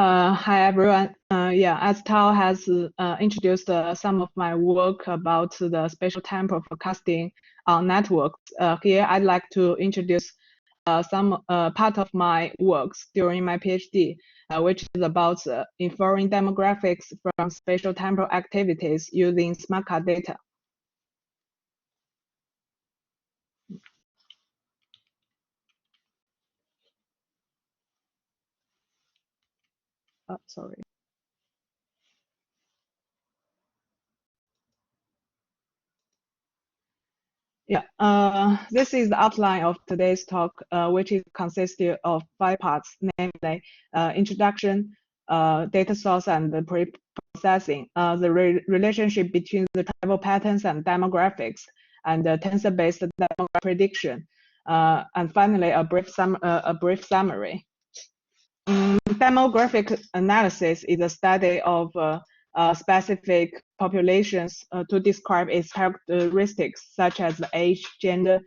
Hi everyone. Yeah, as Tao has introduced some of my work about the spatial temporal forecasting on networks, here I'd like to introduce some part of my works during my PhD, which is about inferring demographics from spatial temporal activities using smart card data. Sorry. Yeah, this is the outline of today's talk, which is consisted of 5 parts, namely introduction, data source and the pre-processing, the relationship between the travel patterns and demographics, and the tensor-based demographic prediction, and finally a brief summary. Demographic analysis is a study of specific populations to describe its characteristics such as age, gender,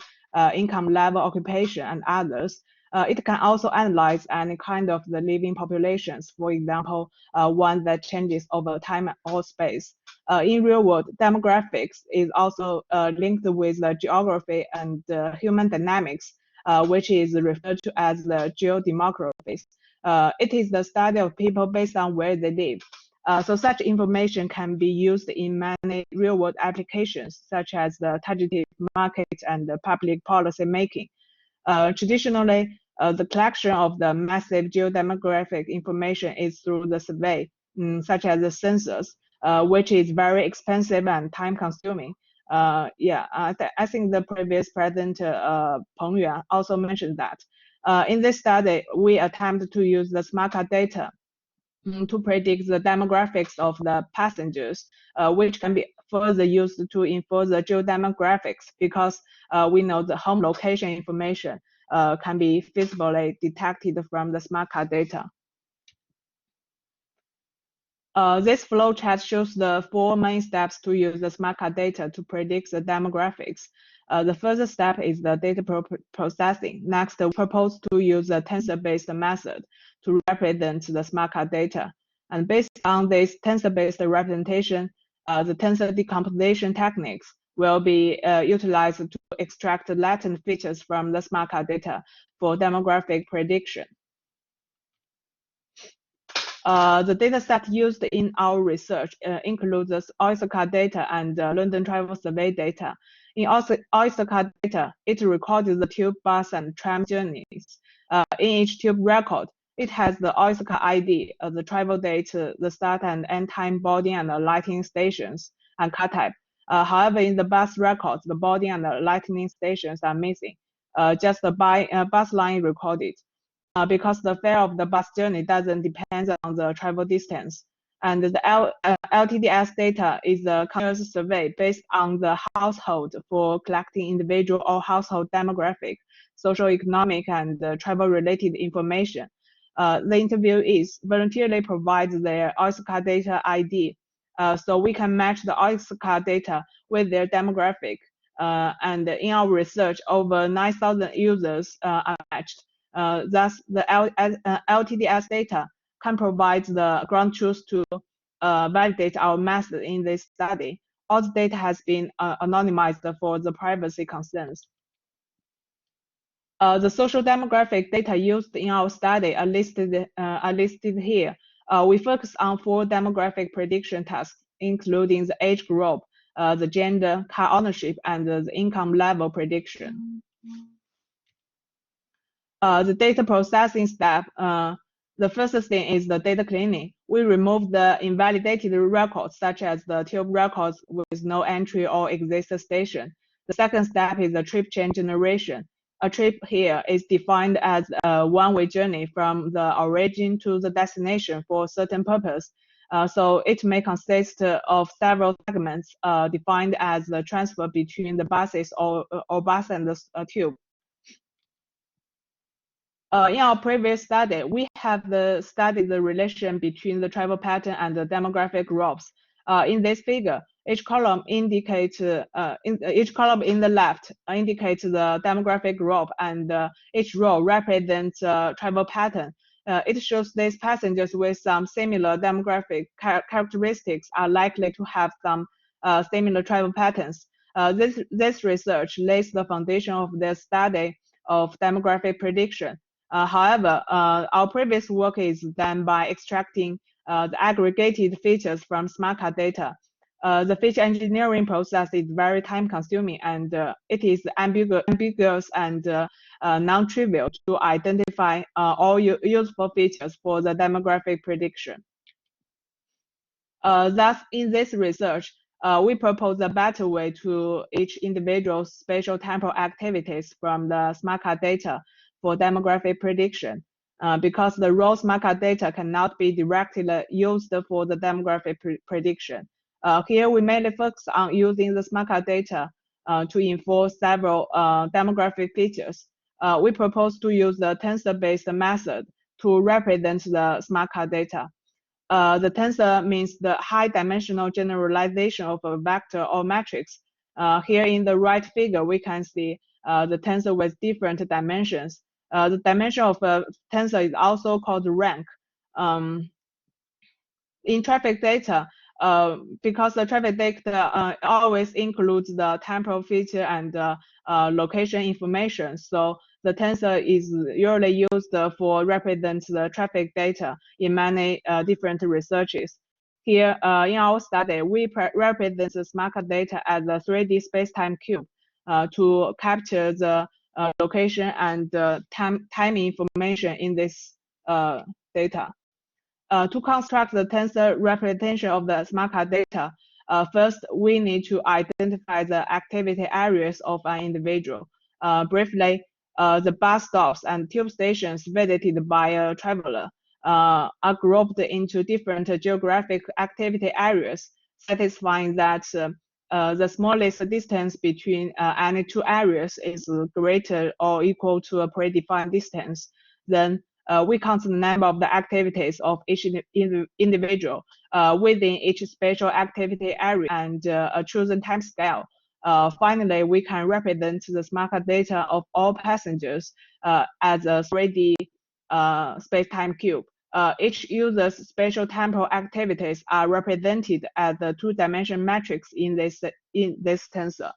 income level, occupation, and others. It can also analyze any kind of the living populations, for example, one that changes over time or space. In real world, demographics is also linked with the geography and human dynamics, which is referred to as the geodemography. It is the study of people based on where they live. So such information can be used in many real-world applications, such as the targeted market and the public policy making. Traditionally, the collection of the massive geodemographic information is through the survey, such as the census, which is very expensive and time-consuming. I think the previous presenter, Peng Yuan, also mentioned that. In this study, we attempt to use the smart card data to predict the demographics of the passengers, which can be further used to infer the geodemographics because we know the home location information can be feasibly detected from the smart card data. This flowchart shows the 4 main steps to use the smart card data to predict the demographics. The first step is the data processing. Next, we propose to use a tensor-based method to represent the smart card data. And based on this tensor-based representation, the tensor decomposition techniques will be utilized to extract latent features from the smart card data for demographic prediction. The data set used in our research includes the Oyster card data and London travel survey data. In Oyster card data, it records the tube, bus, and tram journeys. In each tube record, it has the Oyster card ID, the travel date, the start and end time, boarding and lighting stations, and car type. However, in the bus records, the boarding and the lighting stations are missing. Just the bus line recorded. Because the fare of the bus journey doesn't depend on the travel distance. And the LTDS data is a continuous survey based on the household for collecting individual or household demographic, social, economic, and travel-related information. The interviewees voluntarily provide their Oyster card data ID, so we can match the Oyster card data with their demographic. And in our research, over 9,000 users are matched. Thus, the LTDS data can provide the ground truth to validate our method in this study. All the data has been anonymized for the privacy concerns. The social demographic data used in our study are listed here. We focus on 4 demographic prediction tasks, including the age group, the gender, car ownership, and the income level prediction. The data processing step, the first thing is the data cleaning. We remove the invalidated records, such as the tube records with no entry or exit station. The second step is the trip chain generation. A trip here is defined as a one-way journey from the origin to the destination for a certain purpose. So it may consist of several segments defined as the transfer between the buses or bus and the tube. In our previous study, we have studied the relation between the travel pattern and the demographic groups. In this figure, each column indicates each column in the left indicates the demographic group, and each row represents travel pattern. it shows these passengers with some similar demographic characteristics are likely to have some similar travel patterns. This research lays the foundation of the study of demographic prediction. However, our previous work is done by extracting the aggregated features from smart card data. The feature engineering process is very time-consuming, and it is ambiguous and non-trivial to identify all useful features for the demographic prediction. Thus, in this research, we propose a better way to each individual's spatial temporal activities from the smart card data for demographic prediction. Because the raw smart card data cannot be directly used for the demographic prediction. Here, we mainly focus on using the smart card data to infer several demographic features. We propose to use the tensor-based method to represent the smart card data. The tensor means the high-dimensional generalization of a vector or matrix. Here in the right figure, we can see the tensor with different dimensions. The dimension of a tensor is also called rank. In traffic data, because the traffic data always includes the temporal feature and location information, so the tensor is usually used for represent the traffic data in many different researches. Here, in our study, we represent the smart card data as a 3D space-time cube to capture the location and time information in this data. To construct the tensor representation of the smart card data, first, we need to identify the activity areas of an individual. Briefly, the bus stops and tube stations visited by a traveler are grouped into different geographic activity areas, satisfying that the smallest distance between any two areas is greater or equal to a predefined distance. Then we count the number of the activities of each individual within each spatial activity area and a chosen time scale. Finally, we can represent the smart card data of all passengers as a 3D space-time cube. Each user's spatial temporal activities are represented as the two-dimension matrix in this tensor.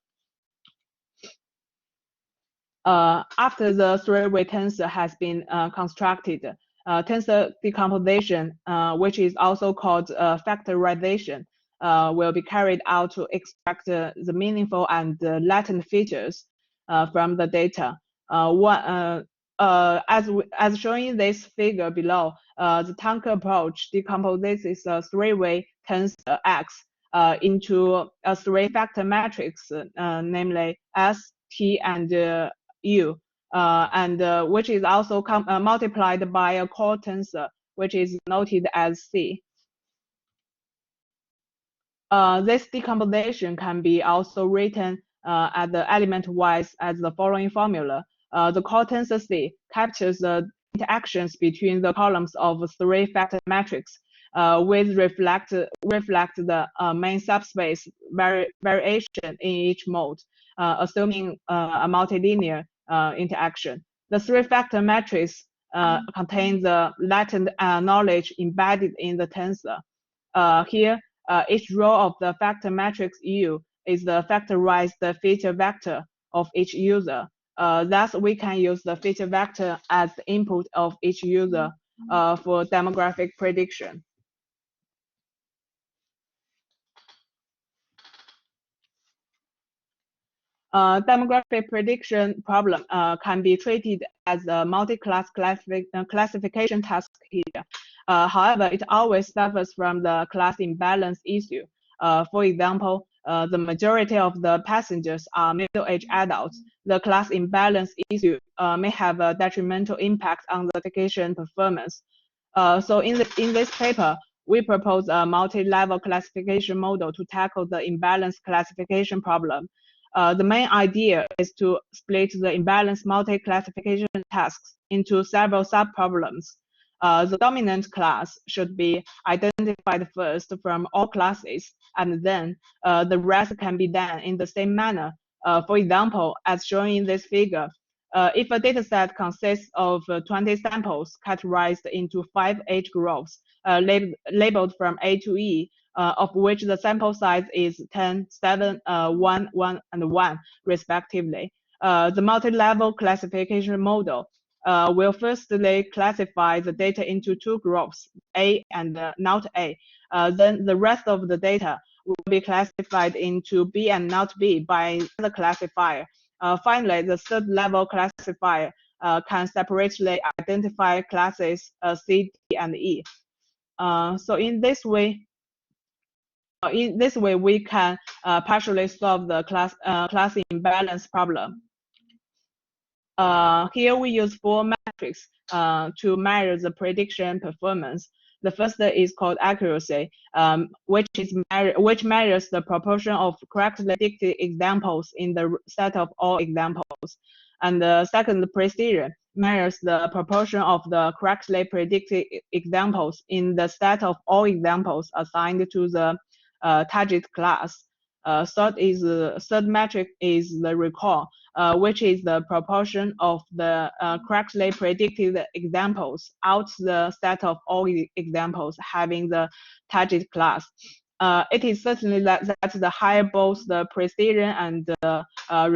After the three-way tensor has been constructed, tensor decomposition, which is also called factorization, will be carried out to extract the meaningful and latent features from the data. As shown in this figure below, the Tanker approach decomposes a three-way tensor X into a three-factor matrix, namely S, T, and U, and which is also multiplied by a core tensor, which is noted as C. This decomposition can be also written at the element-wise as the following formula. The core tensor C captures the interactions between the columns of a three-factor matrix with reflect the main subspace variation in each mode, assuming a multilinear interaction. The three-factor matrix contains the latent knowledge embedded in the tensor. Here, each row of the factor matrix U is the factorized feature vector of each user. Thus, we can use the feature vector as the input of each user for demographic prediction. Demographic prediction problem can be treated as a multi-class classification task here. However, it always suffers from the class imbalance issue. For example, the majority of the passengers are middle-aged adults. The class imbalance issue may have a detrimental impact on the application performance. So in this paper, we propose a multi-level classification model to tackle the imbalance classification problem. The main idea is to split the imbalance multi-classification tasks into several subproblems. The dominant class should be identified first from all classes, and then the rest can be done in the same manner. For example, as shown in this figure, If a dataset consists of 20 samples categorized into 5 age groups, labeled from A to E, of which the sample size is 10, 7, 1, 1, and 1, respectively, the multi-level classification model will firstly classify the data into 2 groups, A and not A. Then the rest of the data will be classified into B and not B by the classifier. Finally, the third level classifier can separately identify classes C, D, and E. So in this way, we can partially solve the class imbalance problem. Here we use 4 metrics to measure the prediction performance. The first is called accuracy, which measures the proportion of correctly predicted examples in the set of all examples. And the second, precision, measures the proportion of the correctly predicted examples in the set of all examples assigned to the target class. Third metric is the recall, which is the proportion of the correctly predicted examples out the set of all examples having the target class. It is certainly that the higher both the precision and the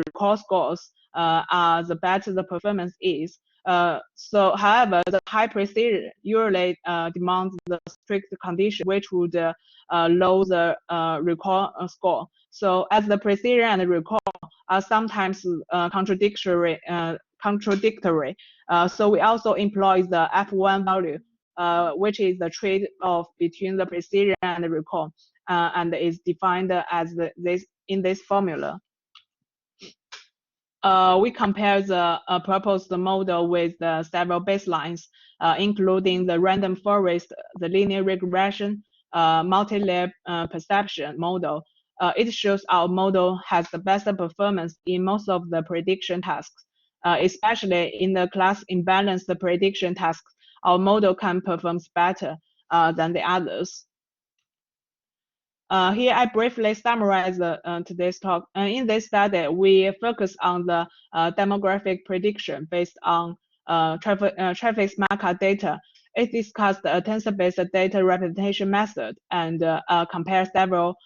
recall scores are, the better the performance is. However, the high precision usually demands the strict condition, which would lower the recall score. So as the precision and the recall are sometimes contradictory, so we also employ the F1 value, which is the trade-off between the precision and the recall, and is defined as in this formula. We compare the proposed model with several baselines, including the random forest, the linear regression, multi-layer perception model. It shows our model has the best performance in most of the prediction tasks, especially in the class imbalance prediction tasks. Our model can perform better than the others. Here I briefly summarize today's talk. In this study, we focus on the demographic prediction based on traffic smart card data. It discussed a tensor-based data representation method and compare several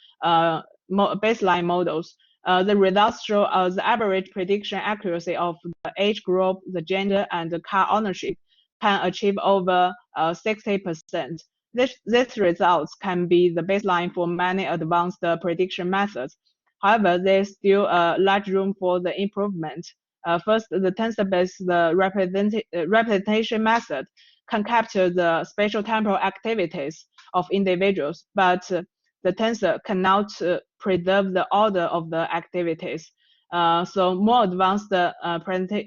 baseline models. The results show the average prediction accuracy of the age group, the gender, and the car ownership can achieve over 60%. These results can be the baseline for many advanced prediction methods. However, there's still a large room for the improvement. First, the tensor-based representation method can capture the spatial-temporal activities of individuals, but the tensor cannot preserve the order of the activities. So more advanced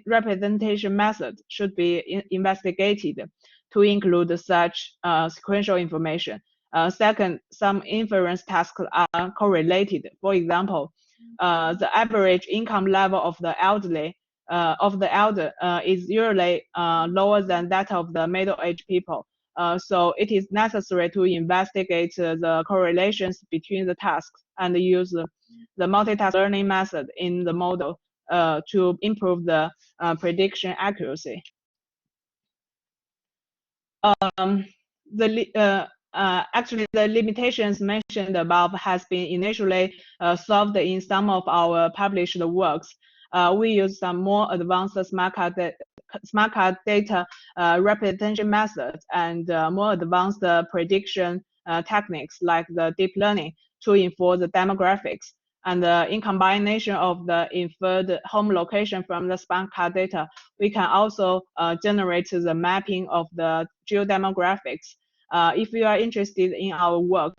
representation methods should be investigated to include such sequential information. Second, some inference tasks are correlated. For example, the average income level of the elder is usually lower than that of the middle-aged people. So it is necessary to investigate the correlations between the tasks and use the multitask learning method in the model to improve the prediction accuracy. Actually, the limitations mentioned above has been initially solved in some of our published works. We use some more advanced smart card data representation methods and more advanced prediction techniques like the deep learning to infer the demographics. And in combination of the inferred home location from the smart card data, we can also generate the mapping of the geodemographics. If you are interested in our work,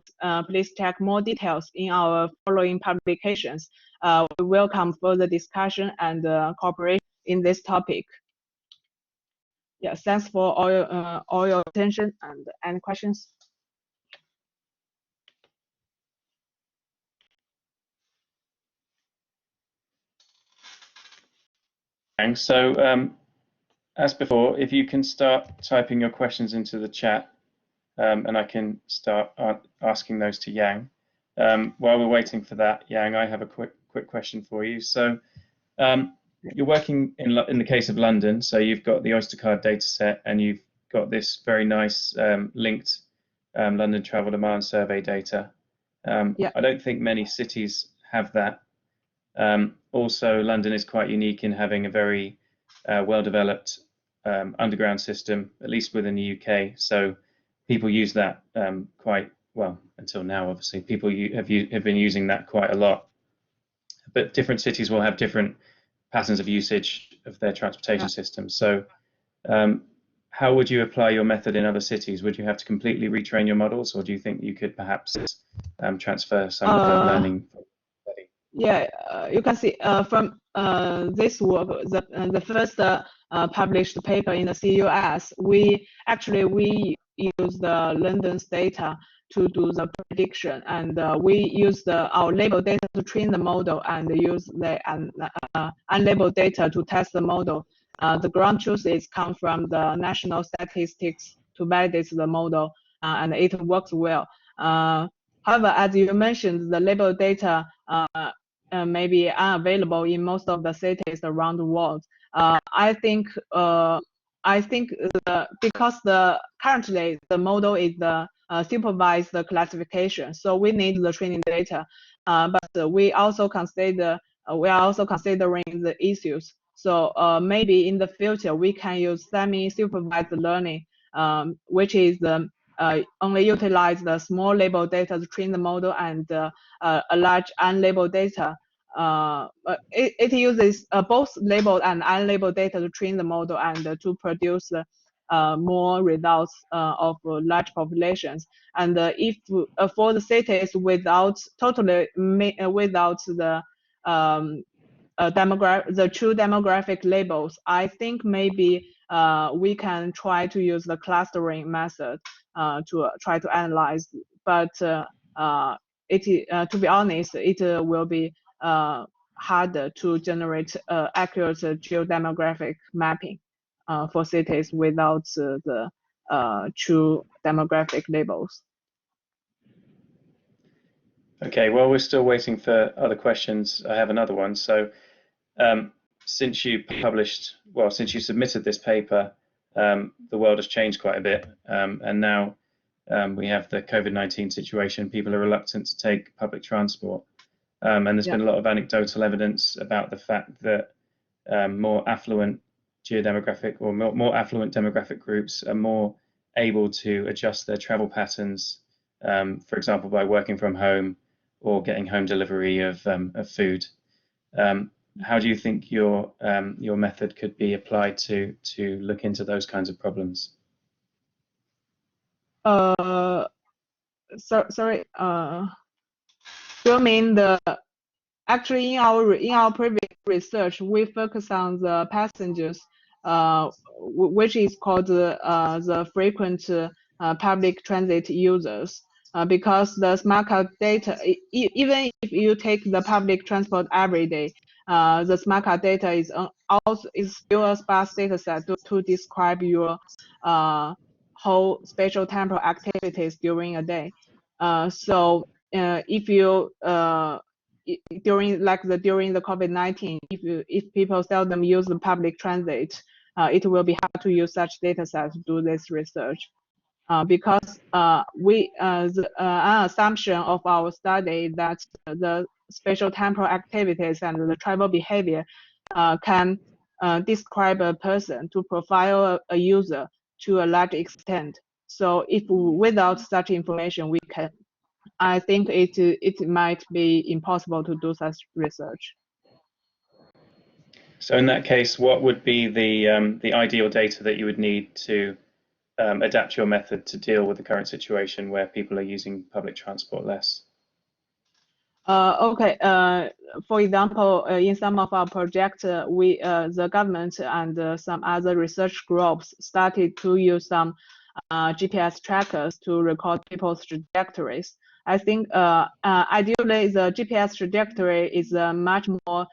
please check more details in our following publications. We welcome further discussion and cooperation in this topic. Yeah, thanks for all your attention and any questions. Thanks. So as before, if you can start typing your questions into the chat, and I can start asking those to Yang. While we're waiting for that, Yang, I have a quick question for you. So you're working in the case of London, so you've got the Oystercard data set and you've got this very nice linked London Travel Demand Survey data. Yeah. I don't think many cities have that. Also, London is quite unique in having a very well-developed underground system, at least within the UK. So people use that quite well until now. Obviously, people have been using that quite a lot. But different cities will have different patterns of usage of their transportation systems. So how would you apply your method in other cities? Would you have to completely retrain your models, or do you think you could perhaps transfer some of the learning? Yeah, you can see from this work, the first published paper in the CUS, we use the London's data to do the prediction, and we use our labeled data to train the model, and use the unlabeled data to test the model. The ground truths come from the national statistics to validate the model, and it works well. However, as you mentioned, the labeled data may be unavailable in most of the cities around the world. I think because currently the model is the supervised classification, so we need the training data. But we are also considering the issues. So maybe in the future we can use semi-supervised learning, which is only utilize the small labeled data to train the model, and a large unlabeled data. It uses both labeled and unlabeled data to train the model and to produce more results of large populations. And if for the cities without the the true demographic labels, I think maybe we can try to use the clustering method to try to analyze. But to be honest, it will be harder to generate accurate geodemographic mapping for cities without the true demographic labels. Okay, well, we're still waiting for other questions. I have another one. So since you submitted this paper, the world has changed quite a bit. And now we have the COVID-19 situation. People are reluctant to take public transport. And there's been a lot of anecdotal evidence about the fact that more affluent geodemographic or more affluent demographic groups are more able to adjust their travel patterns, for example, by working from home or getting home delivery of food. How do you think your method could be applied to look into those kinds of problems? Sorry. Do you mean actually in our previous research, we focus on the passengers, which is called the frequent public transit users. Because the smart card data, even if you take the public transport every day, the smart card data is still a sparse data set to describe your whole spatial-temporal activities during a day. So if you during the COVID-19, if people seldom use the public transit, it will be hard to use such data sets to do this research. Because the assumption of our study that the spatial-temporal activities and the travel behavior can describe a person, to profile a user to a large extent. So if without such information, I think it might be impossible to do such research. So in that case, what would be the ideal data that you would need to adapt your method to deal with the current situation where people are using public transport less? Okay. For example, in some of our projects, the government and some other research groups started to use some GPS trackers to record people's trajectories. I think ideally the GPS trajectory is a much more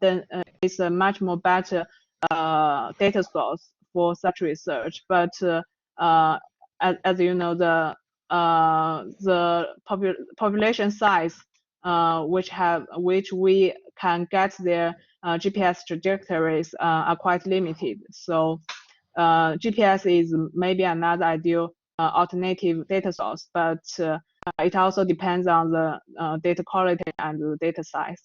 better data source for such research. But as you know, the population size which we can get their GPS trajectories are quite limited. So GPS is maybe another ideal alternative data source, but it also depends on the data quality and the data size.